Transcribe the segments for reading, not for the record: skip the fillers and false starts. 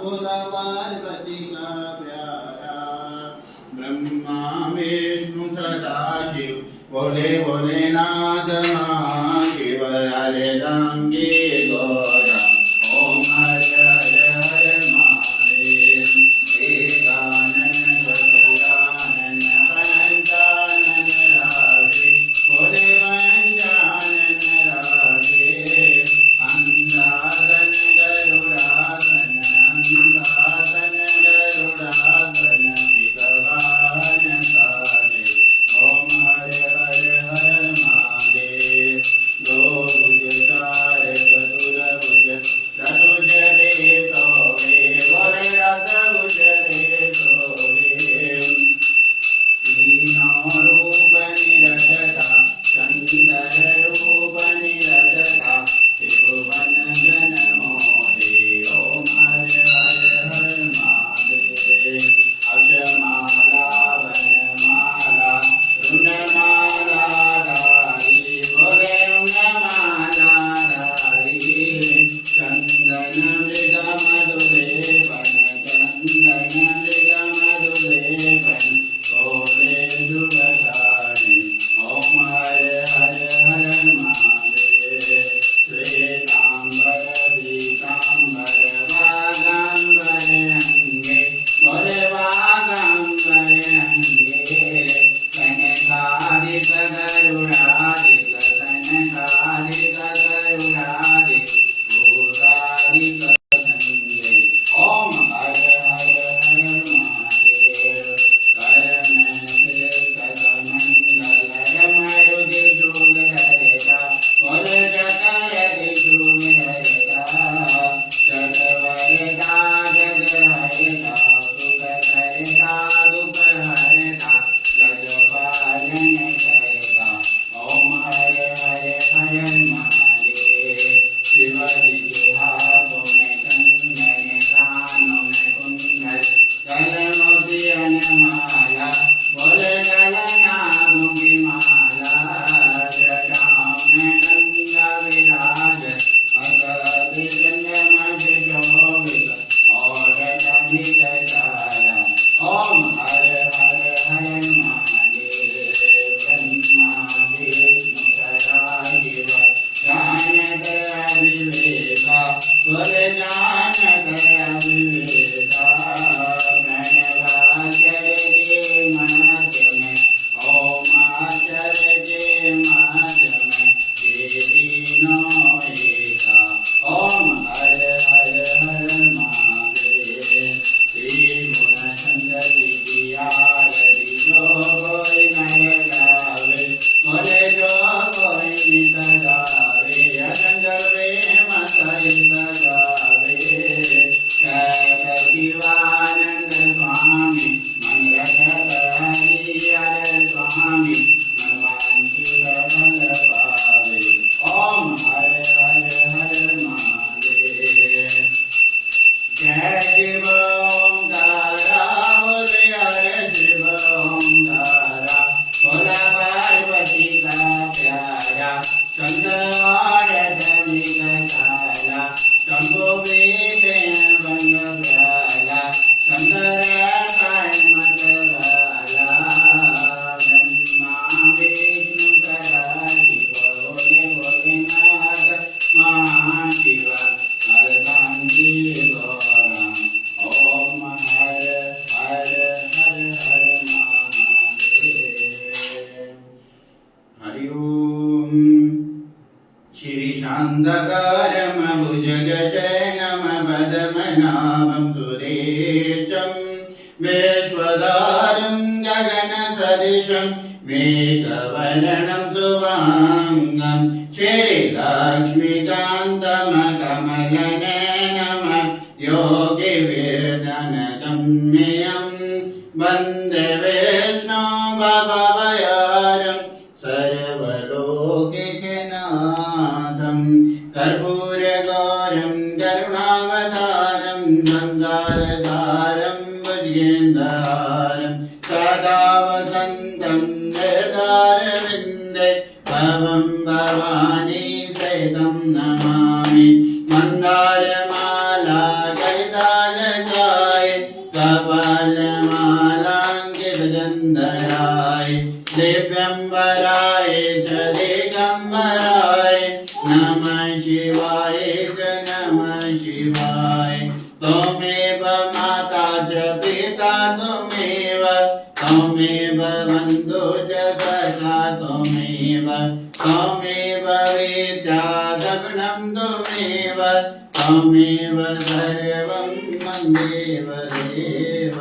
पार्वती का प्यारा ब्रह्मा विष्णु सदा शिव बोले भोलेनाथ महाशिव हरे रंगे गौरा ओम हरे हरे हरे महादेव एकानन चतुरानन पंचानन राधे बोले पंचानन राधे अंधाधन गरुड़ासन अंधाधन गरुड़ासन विकवान साधे ओम हरे हरे हरे महादेव दो भुज चार चतुर अन्धकारमभुजगशयनमपदमनाभं सुरेशं विश्वधारं गगनसदृशं मेघवर्णं शुभाङ्गं श्रीलक्ष्मीकान्तमकमलनयनं योगिवेदनगम्यं वन्दे विष्णु भवभयहरं सर्वलोकैकनाथं कर्पूरगौरं करुणावतारं संसारसारं भुजगेन्द्रहारं सदा वसन्तं हृदयारविन्दे भवं भवानी सहितं नमामि मन्दारमाला कलितालकाय कपालमालाङ्कितगन्धराय दिव्यम्बराय च दिगम्बराय नमः शिवाय च नमः शिवाय त्वमेव माता च पिता त्वमेव बन्धु च सखा त्वमेव विद्यादपनं त्वमेव सर्वं मन्देव देव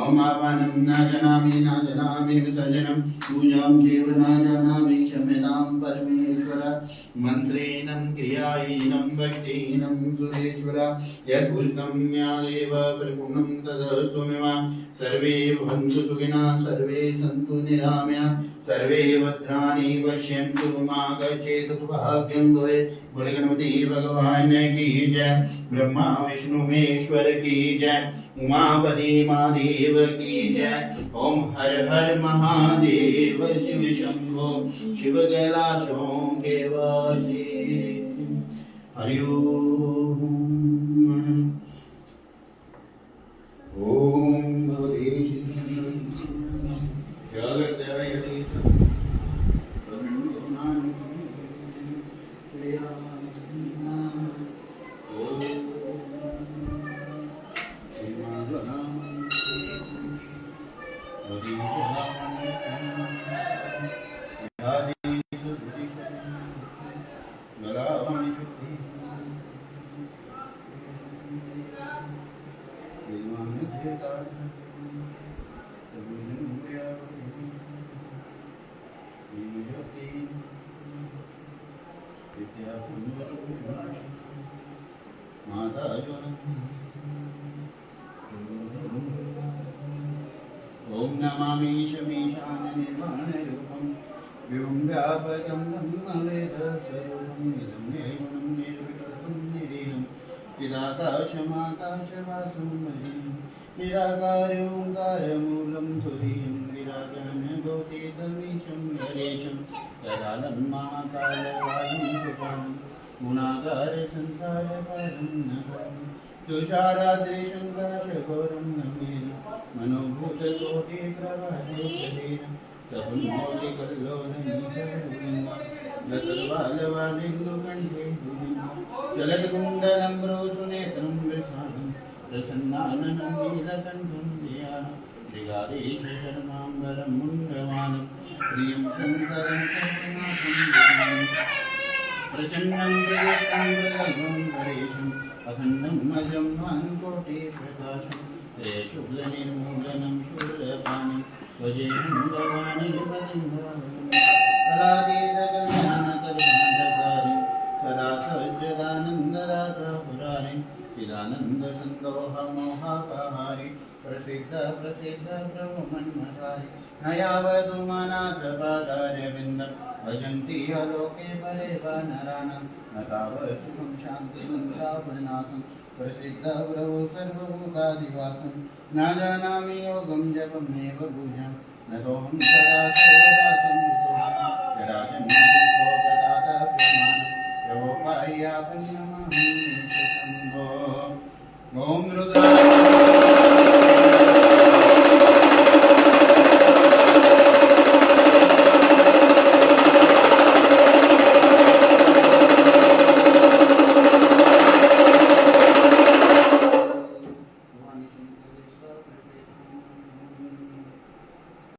ओम आह्वानं न जानामि विसर्जनं पूजां चैव न जानामि क्षम्यतां परमेश्वर मन्त्रेणं क्रियाहीनं भक्तिहीनं सुरेश्वर यद्भुतं मयादेव परिपूर्णं तदस्तु मे सर्वे भवन्तु सुखिनः सर्वे सन्तु निरामया सर्वे भद्राणि पश्यन्तु मा कश्चित् दुर्भाग्यं भवेत् बोले गणपति भगवान की जय ब्रह्मा विष्णु महेश्वर की जय उमापति महादेव की जय ओम हर हर महादेव शिव शंभो शिव कैलाशो के वासी हरि ओम भगवते जगदेवाय ओम नमामि शमीशान निर्वाण रूपं व्योम व्यापकं ब्रह्मवेद स्वरूपं निरम्यगुणं निर्विकल्पं निरीहं चिदाकाशमाकाशवासं महीं निराकार्योऽङ्कारमूलं तुरीयं विराजनगोतीतमीशं हरेशं तदालं महाकालवालं कृपाणं गुणागार संसारपारं नभं तुषाराद्रिशङ्काशघोरं नमेन मनोभूतकोटिप्रभाशोपदेन सर्वालवालिन्दुकण्ठे जलकुण्डलम्ब्रोसुनेत्रं विशालं प्रसन्नाननं नीलकण्ठं ध्यानं दिगारीश शर्माम्बरं मुण्डमानं प्रियं शङ्करं सर्वनाथं प्रचण्डं प्रयस्तं प्रलभं परेशम् अखण्डं अजं भानुकोटिप्रकाशं शुक्लनिर्मूलनं शूलपाणिं भजेऽहं भवानी कलातीतकल्याणकल्पान्तकारिं सदा सज्जदानन्ददातापुरारिं चिदानन्दसन्दोहमोहापहारि प्रसिद्ध प्रभुमन्मथारि न यावतु मानाथपादार्यविन्दं भजन्ति अलोके परे नराणां न तावत् सुखं शान्तिमन्त्रापनासं प्रसिद्ध प्रभु सर्वभूतादिवासं न जानामि योगं जपमेव भुजं न तोऽहं सदा सर्वदा संयुतो यदा जन्मदुःखो ददातः प्रेमान् प्रभोपाय्यापन्नमहं शम्भो ॐ रुद्राय